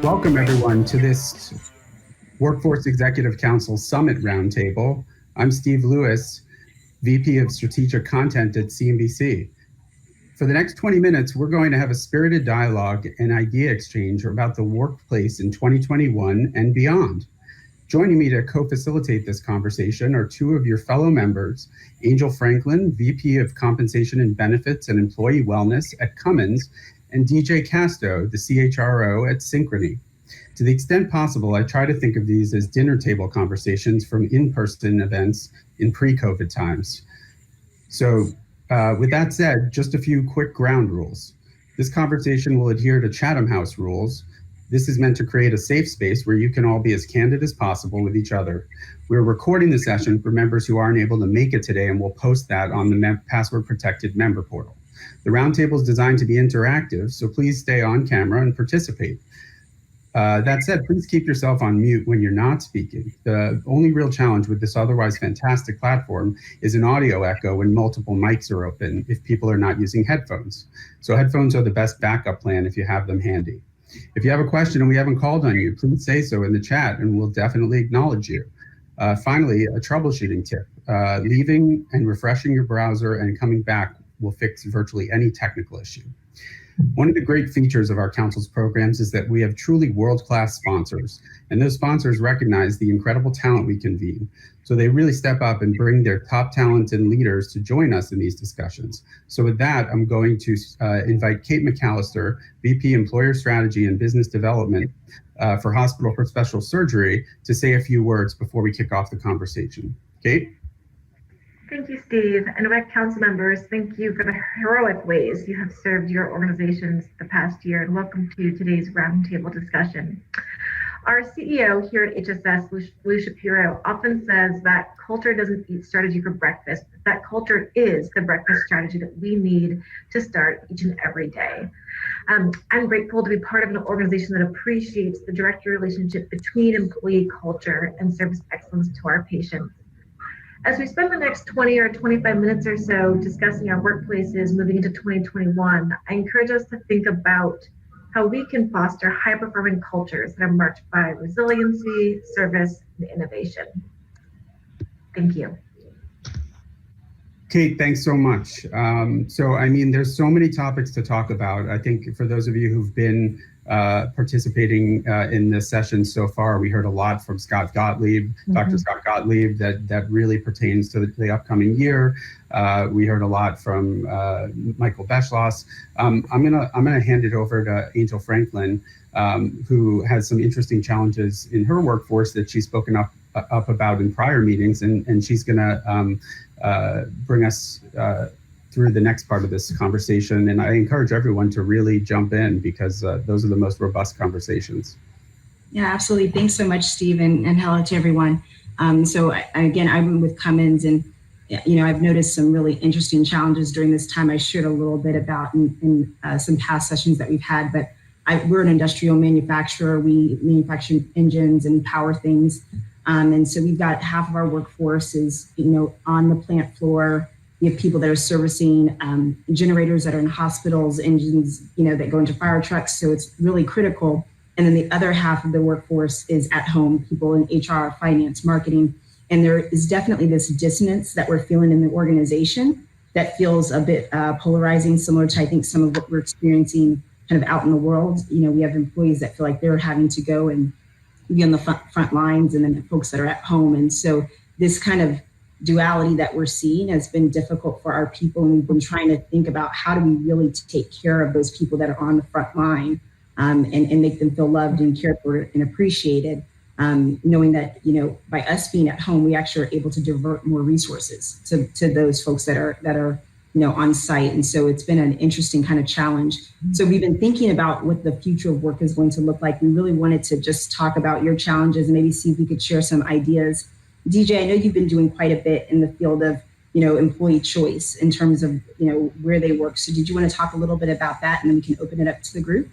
Welcome everyone to this Workforce Executive Council Summit Roundtable. I'm Steve Lewis, VP of Strategic Content at CNBC. For the next 20 minutes, we're going to have a spirited dialogue and idea exchange about the workplace in 2021 and beyond. Joining me to co-facilitate this conversation are two of your fellow members, Angel Franklin, VP of Compensation and Benefits and Employee Wellness at Cummins, and DJ Casto, the CHRO at Synchrony. To the extent possible, I try to think of these as dinner table conversations from in-person events in pre-COVID times. So with that said, just a few quick ground rules. This conversation will adhere to Chatham House rules. This is meant to create a safe space where you can all be as candid as possible with each other. We're recording the session for members who aren't able to make it today, and we'll post that on the password-protected member portal. The roundtable is designed to be interactive, so please stay on camera and participate. That said, please keep yourself on mute when you're not speaking. The only real challenge with this otherwise fantastic platform is an audio echo when multiple mics are open if people are not using headphones. So headphones are the best backup plan if you have them handy. If you have a question and we haven't called on you, please say so in the chat and we'll definitely acknowledge you. Finally, a troubleshooting tip. Leaving and refreshing your browser and coming back will fix virtually any technical issue. One of the great features of our council's programs is that we have truly world-class sponsors, and those sponsors recognize the incredible talent we convene. So they really step up and bring their top talent and leaders to join us in these discussions. So with that, I'm going to invite Kate McAllister, VP Employer Strategy and Business Development for Hospital for Special Surgery, to say a few words before we kick off the conversation. Kate? Thank you, Steve, and WEC council members, thank you for the heroic ways you have served your organizations the past year, and welcome to today's roundtable discussion. Our CEO here at HSS, Lou Shapiro, often says that culture doesn't eat strategy for breakfast, but that culture is the breakfast strategy that we need to start each and every day. I'm grateful to be part of an organization that appreciates the direct relationship between employee culture and service excellence to our patients. As we spend the next 20 or 25 minutes or so discussing our workplaces moving into 2021, I encourage us to think about how we can foster high-performing cultures that are marked by resiliency, service, and innovation. Thank you. Kate, thanks so much. There's so many topics to talk about. I think for those of you who've been participating in this session so far, we heard a lot from Scott Gottlieb, Dr. Scott Gottlieb, that really pertains to the upcoming year. We heard a lot from Michael Beschloss. I'm gonna hand it over to Angel Franklin, who has some interesting challenges in her workforce that she's spoken up about in prior meetings, and she's gonna bring us through the next part of this conversation. And I encourage everyone to really jump in because those are the most robust conversations. Yeah, absolutely. Thanks so much, Steve, and hello to everyone. Again, I'm with Cummins, and I've noticed some really interesting challenges during this time I shared a little bit about in some past sessions that we've had, but we're an industrial manufacturer. We manufacture engines and power things. And so we've got half of our workforce is, on the plant floor. We have people that are servicing generators that are in hospitals, engines, that go into fire trucks. So it's really critical. And then the other half of the workforce is at home, people in HR, finance, marketing. And there is definitely this dissonance that we're feeling in the organization that feels a bit polarizing, similar to, I think, some of what we're experiencing kind of out in the world. We have employees that feel like they're having to go and be on the front lines, and then the folks that are at home. And so this kind of duality that we're seeing has been difficult for our people, and we've been trying to think about how do we really take care of those people that are on the front line and make them feel loved and cared for and appreciated, knowing that by us being at home, we actually are able to divert more resources to those folks that are on site. And so it's been an interesting kind of challenge. So we've been thinking about what the future of work is going to look like. We really wanted to just talk about your challenges and maybe see if we could share some ideas. DJ, I know you've been doing quite a bit in the field of, employee choice in terms of, where they work. So did you want to talk a little bit about that, and then we can open it up to the group?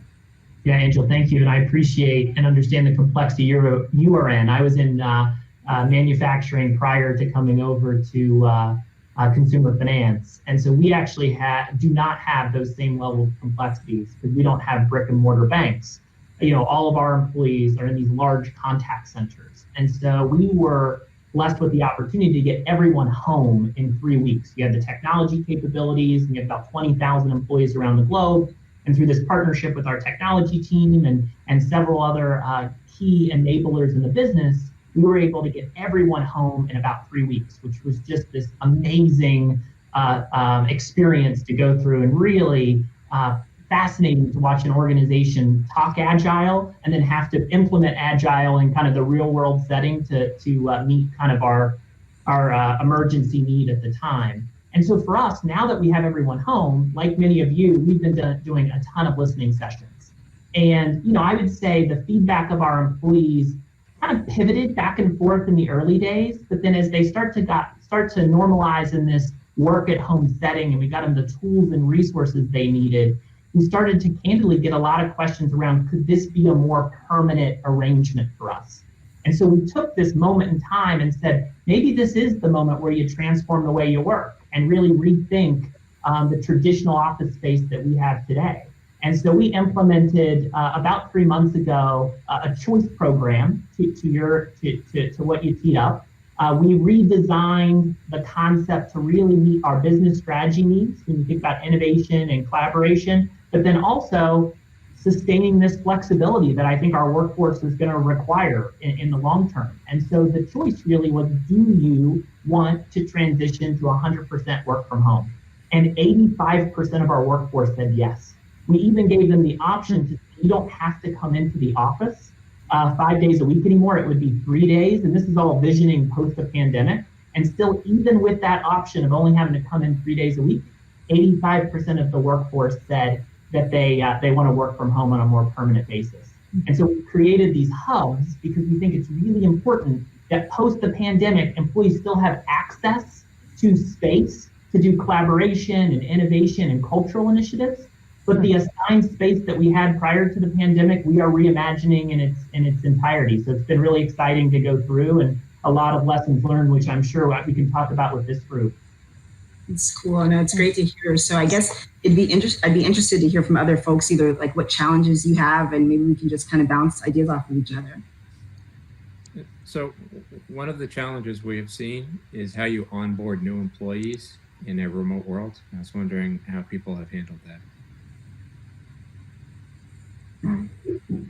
Yeah, Angel, thank you. And I appreciate and understand the complexity you are in. I was in manufacturing prior to coming over to consumer finance. And so we actually do not have those same level of complexities because we don't have brick and mortar banks. all of our employees are in these large contact centers. And so we were blessed with the opportunity to get everyone home in 3 weeks. You had the technology capabilities, and you had about 20,000 employees around the globe. And through this partnership with our technology team and several other key enablers in the business, we were able to get everyone home in about 3 weeks, which was just this amazing experience to go through, and really fascinating to watch an organization talk agile and then have to implement agile in kind of the real world setting to meet kind of our emergency need at the time. And so for us, now that we have everyone home, like many of you, we've been doing a ton of listening sessions. And I would say the feedback of our employees kind of pivoted back and forth in the early days, but then as they start to normalize in this work at home setting, and we got them the tools and resources they needed, we started to candidly get a lot of questions around, could this be a more permanent arrangement for us? And so we took this moment in time and said, maybe this is the moment where you transform the way you work and really rethink the traditional office space that we have today. And so we implemented about 3 months ago a choice program to what you teed up. We redesigned the concept to really meet our business strategy needs when you think about innovation and collaboration, but then also sustaining this flexibility that I think our workforce is going to require in the long term. And so the choice really was, do you want to transition to 100% work from home? And 85% of our workforce said yes. We even gave them the option to, you don't have to come into the office 5 days a week anymore. It would be 3 days. And this is all visioning post the pandemic. And still, even with that option of only having to come in 3 days a week, 85% of the workforce said that they want to work from home on a more permanent basis. And so we created these hubs because we think it's really important that post the pandemic, employees still have access to space to do collaboration and innovation and cultural initiatives. But the assigned space that we had prior to the pandemic, we are reimagining in its entirety. So it's been really exciting to go through, and a lot of lessons learned, which I'm sure we can talk about with this group. It's cool. No, it's great to hear. So I guess I'd be interested to hear from other folks, either like what challenges you have, and maybe we can just kind of bounce ideas off of each other. So one of the challenges we have seen is how you onboard new employees in a remote world. I was wondering how people have handled that.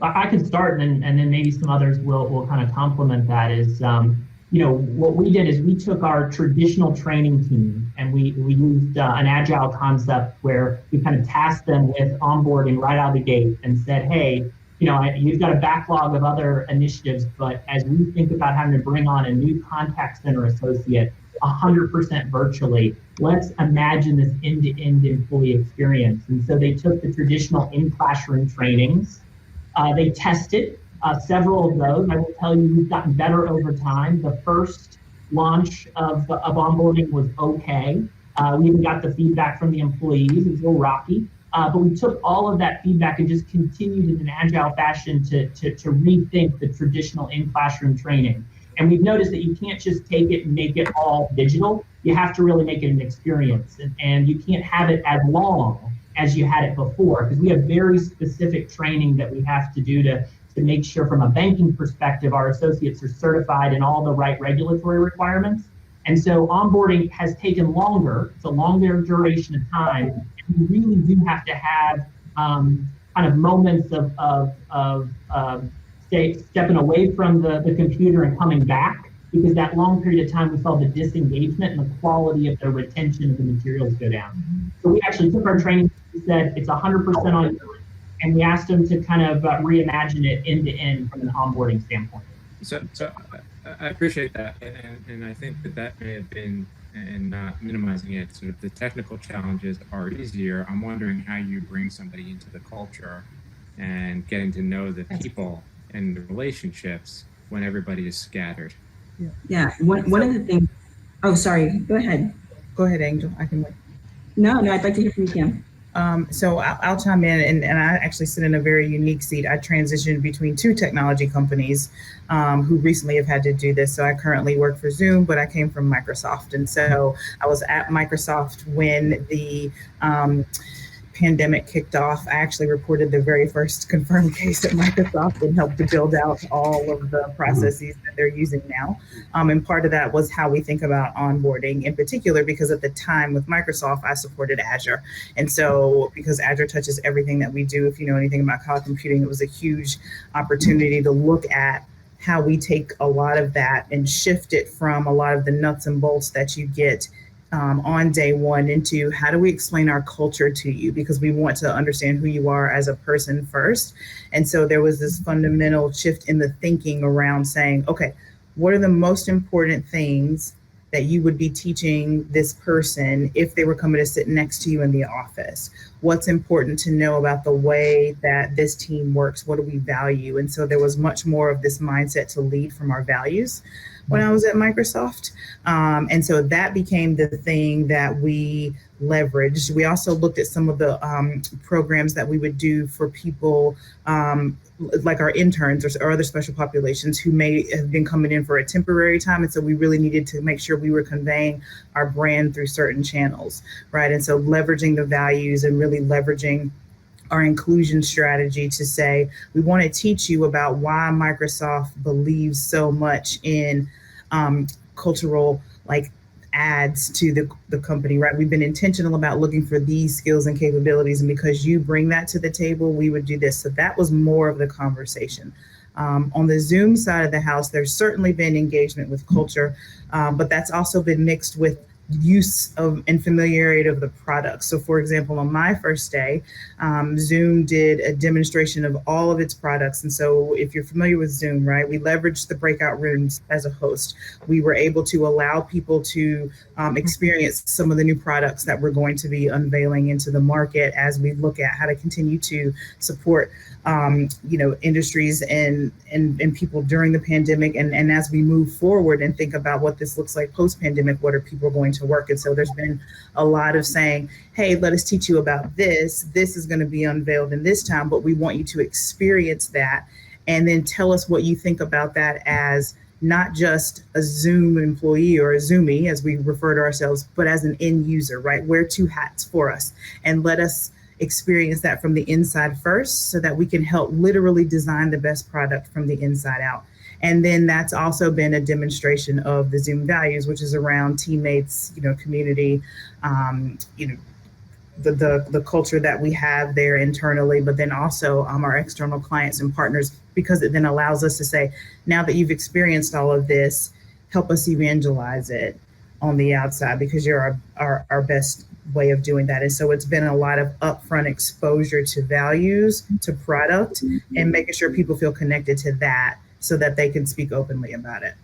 I could start, and then maybe some others will kind of complement that. Is what we did is we took our traditional training team and we used an agile concept where we kind of tasked them with onboarding right out of the gate and said, hey, you've got a backlog of other initiatives, but as we think about having to bring on a new contact center associate 100% virtually, let's imagine this end-to-end employee experience. And so they took the traditional in-classroom trainings. They tested several of those. I will tell you, we've gotten better over time. The first launch of onboarding was okay. We even got the feedback from the employees. It was a little rocky. But we took all of that feedback and just continued in an agile fashion to rethink the traditional in-classroom training. And we've noticed that you can't just take it and make it all digital. You have to really make it an experience. And you can't have it as long as you had it before, because we have very specific training that we have to do to make sure from a banking perspective, our associates are certified in all the right regulatory requirements. And so onboarding has taken longer. It's a longer duration of time. And we really do have to have kind of moments of stepping away from the computer and coming back, because that long period of time we saw the disengagement and the quality of the retention of the materials go down. So we actually took our training, we said it's 100% on you, and we asked them to kind of reimagine it end to end from an onboarding standpoint. So I appreciate that, and I think that may have been, and not minimizing it, sort of the technical challenges are easier. I'm wondering how you bring somebody into the culture and getting to know the people and the relationships when everybody is scattered. Yeah, one of the things, oh, sorry, go ahead. Go ahead, Angel, I can wait. No, I'd like to hear from you, Kim. So I'll chime in, and I actually sit in a very unique seat. I transitioned between two technology companies who recently have had to do this. So I currently work for Zoom, but I came from Microsoft. And so I was at Microsoft when the pandemic kicked off, I actually reported the very first confirmed case at Microsoft and helped to build out all of the processes that they're using now. And part of that was how we think about onboarding in particular, because at the time with Microsoft, I supported Azure. And so because Azure touches everything that we do, if you know anything about cloud computing, it was a huge opportunity to look at how we take a lot of that and shift it from a lot of the nuts and bolts that you get on day one into how do we explain our culture to you, because we want to understand who you are as a person first. And so there was this fundamental shift in the thinking around saying, okay, what are the most important things that you would be teaching this person if they were coming to sit next to you in the office? What's important to know about the way that this team works? What do we value? And so there was much more of this mindset to lead from our values when I was at Microsoft. And so that became the thing that we leveraged. We also looked at some of the programs that we would do for people like our interns or other special populations who may have been coming in for a temporary time. And so we really needed to make sure we were conveying our brand through certain channels, right? And so leveraging the values and really leveraging our inclusion strategy to say, we want to teach you about why Microsoft believes so much in cultural adds to the company, right? We've been intentional about looking for these skills and capabilities, and because you bring that to the table, we would do this. So that was more of the conversation. On the Zoom side of the house, there's certainly been engagement with culture, but that's also been mixed with use of and familiarity of the product. So for example, on my first day, Zoom did a demonstration of all of its products. And so if you're familiar with Zoom, right, we leveraged the breakout rooms as a host. We were able to allow people to experience some of the new products that we're going to be unveiling into the market as we look at how to continue to support industries and people during the pandemic. And as we move forward and think about what this looks like post-pandemic, what are people going to work? And so there's been a lot of saying, hey, let us teach you about this. This is going to be unveiled in this time, but we want you to experience that and then tell us what you think about that as not just a Zoom employee or a Zoomie, as we refer to ourselves, but as an end user, right? Wear two hats for us and let us experience that from the inside first so that we can help literally design the best product from the inside out. And then that's also been a demonstration of the Zoom values, which is around teammates, community, the culture that we have there internally, but then also our external clients and partners, because it then allows us to say, now that you've experienced all of this, help us evangelize it on the outside, because you're our best way of doing that. And so it's been a lot of upfront exposure to values, to product, and making sure people feel connected to that so that they can speak openly about it.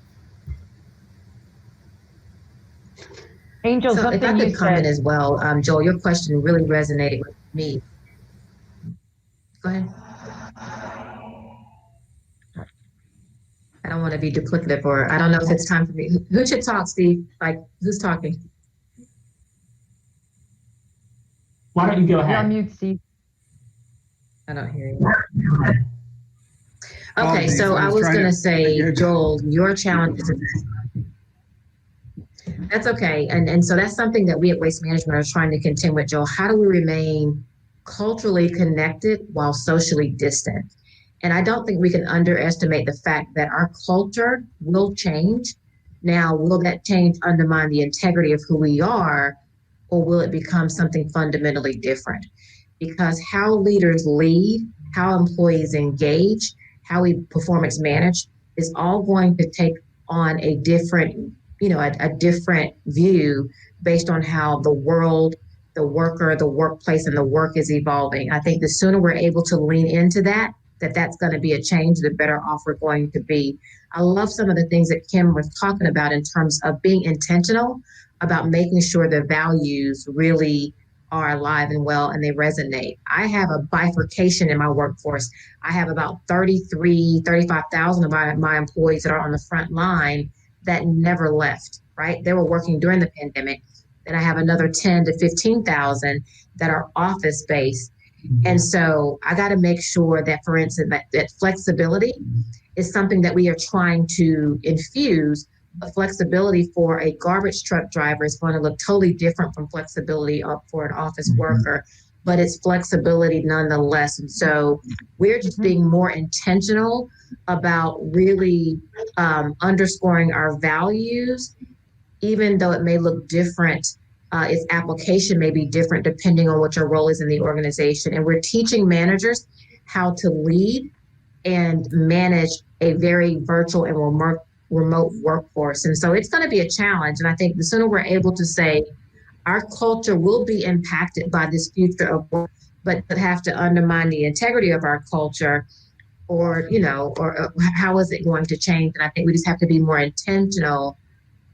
Angel, so if I could comment as well, Joel, your question really resonated with me. Go ahead. I don't want to be duplicative, or I don't know if it's time for me. Who should talk, Steve? Who's talking? Why don't you go ahead? You're on mute, Steve. I don't hear you. Okay, so I was going to say, Joel, your challenge is, that's okay. And so that's something that we at Waste Management are trying to contend with, Joel. How do we remain culturally connected while socially distant? And I don't think we can underestimate the fact that our culture will change. Now, will that change undermine the integrity of who we are, or will it become something fundamentally different? Because how leaders lead, how employees engage, how we performance manage is all going to take on a different, a different view based on how the world, the worker, the workplace, and the work is evolving. I think the sooner we're able to lean into that's going to be a change, the better off we're going to be. I love some of the things that Kim was talking about in terms of being intentional about making sure the values really are alive and well and they resonate. I have a bifurcation in my workforce. I have about 35,000 of my employees that are on the front line that never left, right? They were working during the pandemic. Then I have another 10 to 15,000 that are office-based. And so I got to make sure that, for instance, that flexibility is something that we are trying to infuse. But flexibility for a garbage truck driver is going to look totally different from flexibility for an office worker. but it's flexibility nonetheless. And so we're just being more intentional about really underscoring our values, even though it may look different. Its application may be different depending on what your role is in the organization. And we're teaching managers how to lead and manage a very virtual and remote workforce. And so it's going to be a challenge. And I think the sooner we're able to say our culture will be impacted by this future of work, but have to undermine the integrity of our culture, or how is it going to change? And I think we just have to be more intentional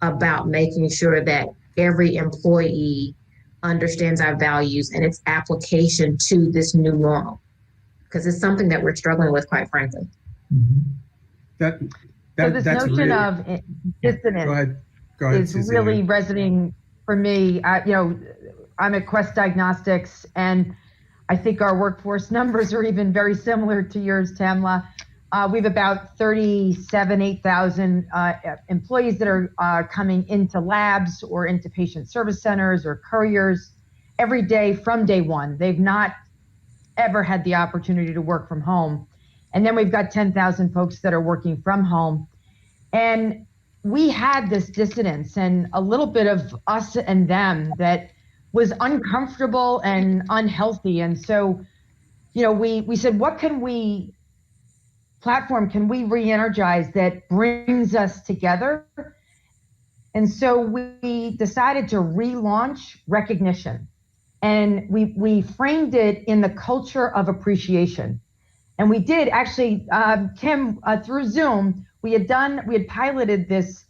about making sure that every employee understands our values and its application to this new normal, because it's something that we're struggling with, quite frankly. So this notion really, of dissonance go ahead, is Cecilia. really resonating for me. I'm at Quest Diagnostics, and I think our workforce numbers are even very similar to yours, Tamla. We have about 8,000 employees that are coming into labs or into patient service centers or couriers every day from day one. They've not ever had the opportunity to work from home. And then we've got 10,000 folks that are working from home. And we had this dissonance and a little bit of us and them that was uncomfortable and unhealthy. And so, we said, what platform can we re-energize that brings us together? And so we decided to relaunch recognition. And we framed it in the culture of appreciation. And we did actually, Kim, through Zoom, we had piloted this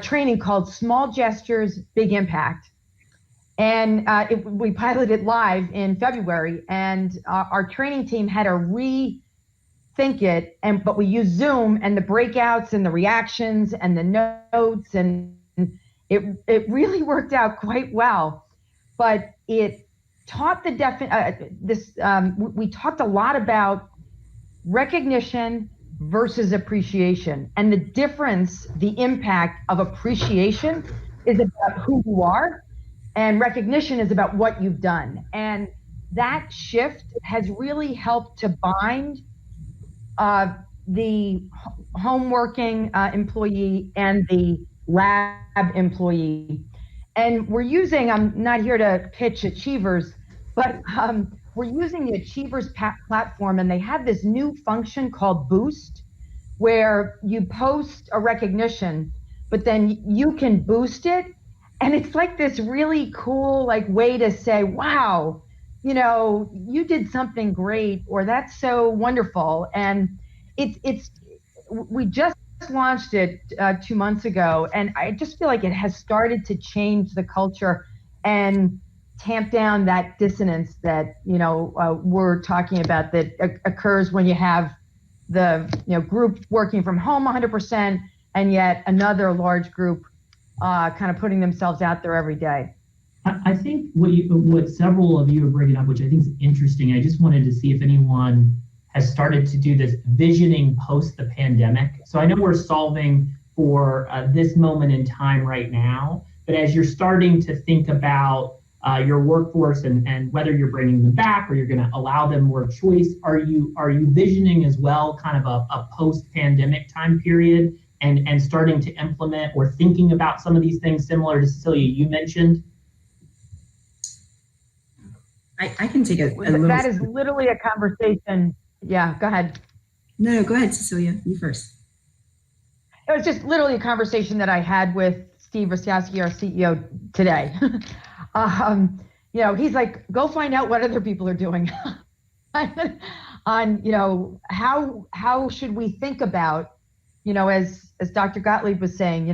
training called Small Gestures, Big Impact. And we piloted live in February, and our training team had to rethink it, but we used Zoom and the breakouts and the reactions and the notes, and it really worked out quite well. But it taught we talked a lot about recognition versus appreciation, and the difference, the impact of appreciation is about who you are, and recognition is about what you've done. And that shift has really helped to bind the home working employee and the lab employee. And we're using, I'm not here to pitch Achievers, but we're using the Achievers platform, and they have this new function called Boost, where you post a recognition, but then you can boost it. And it's like this really cool way to say, wow, you did something great, or that's so wonderful. And we just launched it 2 months ago, and I just feel like it has started to change the culture and tamp down that dissonance that we're talking about that occurs when you have the group working from home 100%, and yet another large group kind of putting themselves out there every day. I think what several of you are bringing up, which I think is interesting, I just wanted to see if anyone has started to do this visioning post the pandemic. So I know we're solving for this moment in time right now, but as you're starting to think about your workforce and whether you're bringing them back or you're going to allow them more choice, are you visioning as well kind of a post-pandemic time period and starting to implement or thinking about some of these things similar to Cecilia you mentioned? I can take a little. That is literally a conversation. Yeah, go ahead. No, go ahead, Cecilia. You first. It was just literally a conversation that I had with Steve Rosiowski, our CEO, today. He's like, go find out what other people are doing on, how should we think about, as Dr. Gottlieb was saying,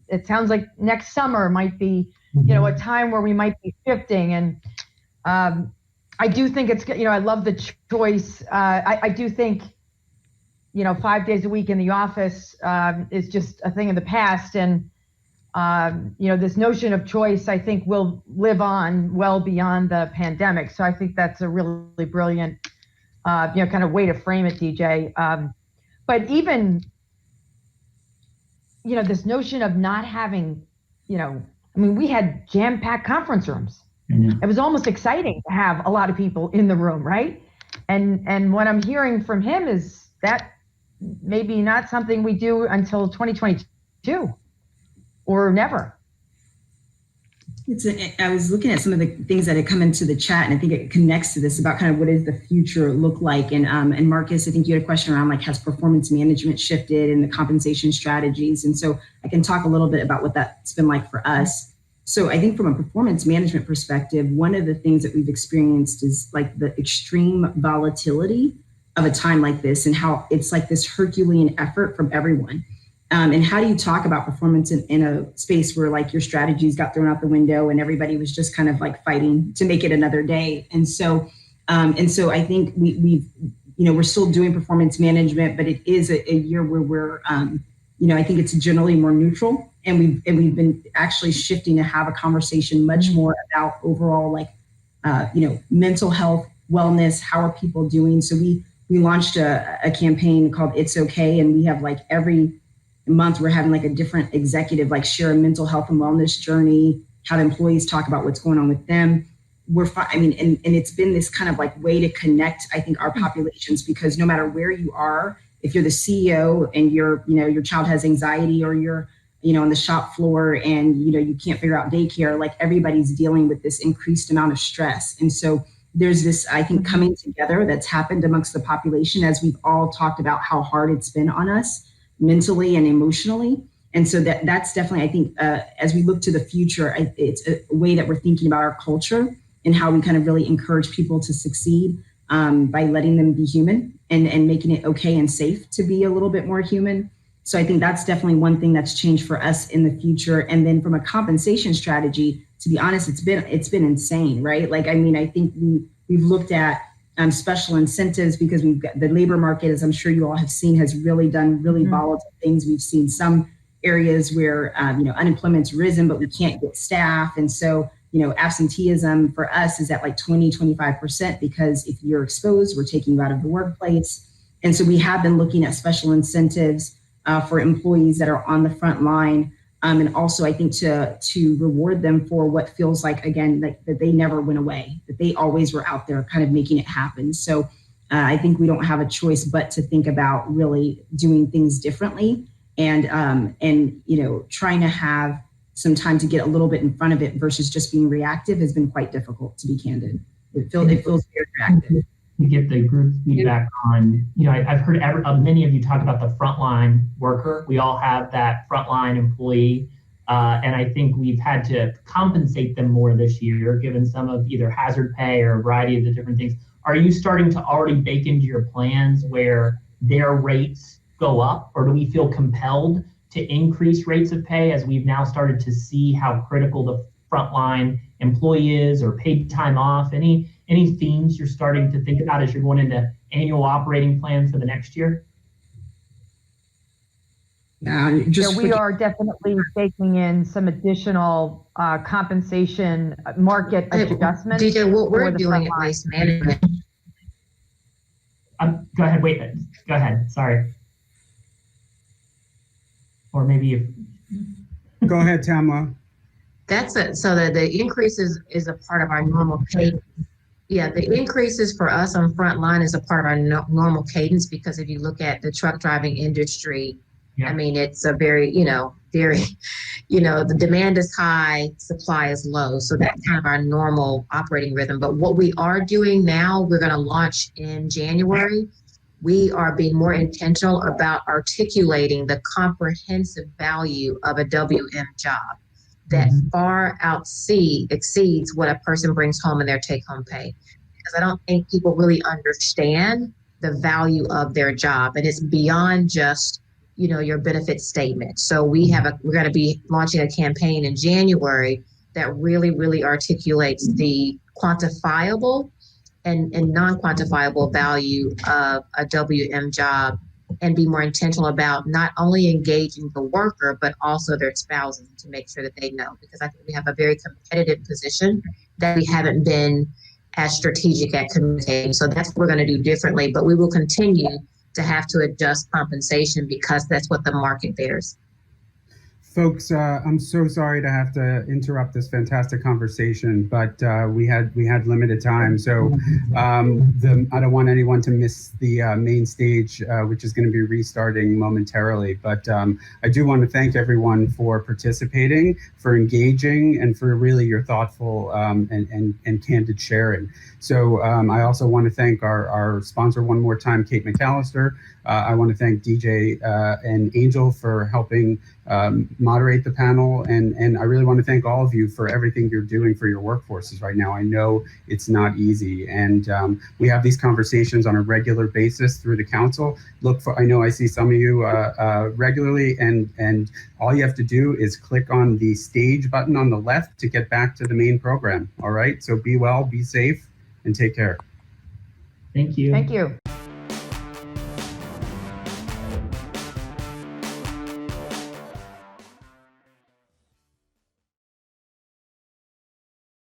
it sounds like next summer might be, a time where we might be shifting. And I do think it's, I love the choice. I do think, 5 days a week in the office is just a thing of the past. And, this notion of choice, I think, will live on well beyond the pandemic. So I think that's a really brilliant, kind of way to frame it, DJ. But even, this notion of not having, we had jam-packed conference rooms. It was almost exciting to have a lot of people in the room, right? And what I'm hearing from him is that maybe not something we do until 2022 or never. I was looking at some of the things that had come into the chat, and I think it connects to this about kind of what does the future look like. And Marcus, I think you had a question around like, has performance management shifted and the compensation strategies? And so I can talk a little bit about what that's been like for us. So I think from a performance management perspective, one of the things that we've experienced is like the extreme volatility of a time like this, and how it's like this Herculean effort from everyone. And how do you talk about performance in a space where like your strategies got thrown out the window and everybody was just kind of like fighting to make it another day? And so I think we're still doing performance management, but it is a year where we're, I think it's generally more neutral, and we've been actually shifting to have a conversation much more about overall like, mental health, wellness, how are people doing? So we launched a campaign called It's Okay, and we have like every month we're having like a different executive like share a mental health and wellness journey, have employees talk about what's going on with them. And it's been this kind of like way to connect, I think, our populations, because no matter where you are, if you're the CEO and your child has anxiety, or you're on the shop floor and you can't figure out daycare, like everybody's dealing with this increased amount of stress. And so there's this, I think, coming together that's happened amongst the population as we've all talked about how hard it's been on us mentally and emotionally. And so that's definitely, I think, as we look to the future, it's a way that we're thinking about our culture and how we kind of really encourage people to succeed by letting them be human and making it okay and safe to be a little bit more human. So I think that's definitely one thing that's changed for us in the future. And then from a compensation strategy, to be honest, it's been insane, right? Like, I mean, I think we've looked at special incentives, because we've got the labor market, as I'm sure you all have seen, has really done really volatile things. We've seen some areas where unemployment's risen, but we can't get staff. And so, absenteeism for us is at like 20-25%, because if you're exposed, we're taking you out of the workplace. And so we have been looking at special incentives for employees that are on the front line. And also, I think to reward them for what feels like, again, that they never went away, that they always were out there kind of making it happen. So I think we don't have a choice but to think about really doing things differently and trying to have some time to get a little bit in front of it versus just being reactive has been quite difficult, to be candid. It feels very reactive. To get the group feedback on, I've heard many of you talk about the frontline worker. We all have that frontline employee. And I think we've had to compensate them more this year, given some of either hazard pay or a variety of the different things. Are you starting to already bake into your plans where their rates go up, or do we feel compelled to increase rates of pay as we've now started to see how critical the frontline employee is, or paid time off? Any themes you're starting to think about as you're going into annual operating plan for the next year? We are definitely taking in some additional compensation market adjustments. DJ, what we're doing at Waste Management. Go ahead, go ahead, sorry. Or maybe if. Go ahead, Tamla. So the increases is a part of our normal cadence. Yeah, the increases for us on Frontline is a part of our normal cadence, because if you look at the truck driving industry, I mean, it's a very, the demand is high, supply is low. So that's kind of our normal operating rhythm. But what we are doing now, we're going to launch in January. We are being more intentional about articulating the comprehensive value of a WM job that far exceeds what a person brings home in their take-home pay. Because I don't think people really understand the value of their job, and it's beyond just your benefit statement. So we're going to be launching a campaign in January that really, really articulates the quantifiable and non-quantifiable value of a WM job, and be more intentional about not only engaging the worker, but also their spouses, to make sure that they know, because I think we have a very competitive position that we haven't been as strategic at communicating. So that's what we're going to do differently, but we will continue to have to adjust compensation because that's what the market bears. Folks, I'm so sorry to have to interrupt this fantastic conversation, but we had limited time, so I don't want anyone to miss the main stage, which is going to be restarting momentarily. But I do want to thank everyone for participating, for engaging, and for really your thoughtful and candid sharing. So I also want to thank our sponsor one more time, Kate McAllister. I want to thank DJ and Angel for helping moderate the panel, and I really want to thank all of you for everything you're doing for your workforces right now. I know it's not easy, and we have these conversations on a regular basis through the council. I know I see some of you regularly, and all you have to do is click on the stage button on the left to get back to the main program. All right, so be well, be safe, and take care. Thank you. Thank you.